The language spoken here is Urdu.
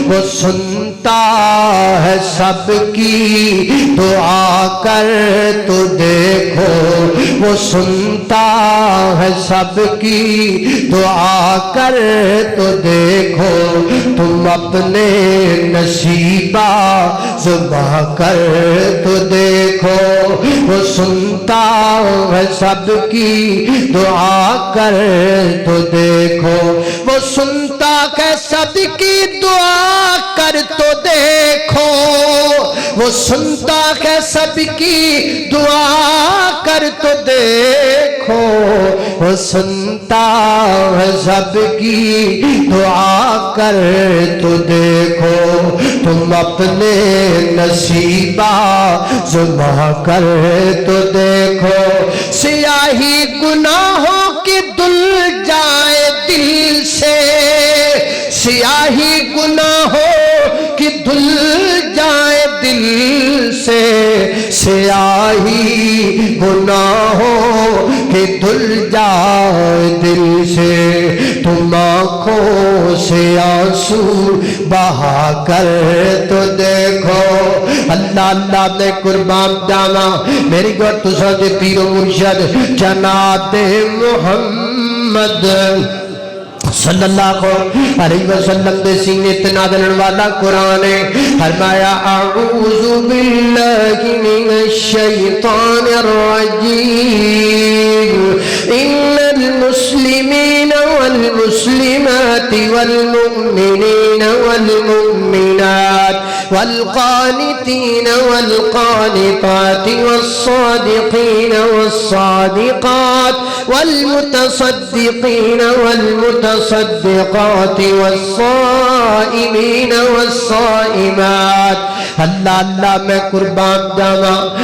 وہ سنتا ہے سب کی دعا کر تو دیکھو وہ سنتا ہے سب کی دعا کر تو دیکھو تم اپنے نصیبہ زبا کر تو دیکھو وہ سنتا ہے سب کی دعا کر تو دیکھو وہ سنتا ہے سب کی دعا کر تو دیکھو وہ سنتا ہے سب کی دعا کر تو دیکھو وہ سنتا ہے سب کی دعا کر تو دیکھو تم اپنے نصیبہ زبا کر تو دیکھو سیاہی گناہوں کی دھل جائے دل سے سیاہی گناہوں کی دھل جائے دل سے سیاہی گناہوں کی دھل جائے دل سے تم آنکھوں سے آنسو بہا کر تو دیکھو اللہ اللہ میں قربان جانا میری گو تسا دے پیر و مرشد جناب محمد صلی اللہ علیہ وسلم دے سینے تنادلن والا قرآن ہے فرمایا اعوذ باللہ من الشیطان الرجیم ان المسلمین والمسلمات والمؤمنین والمؤمنات والقانتين والقانطات والصادقين والصادقات والمتصدقين والمتصدقات والصائمين والصائمات اللہ اللہ میں قربان جاواں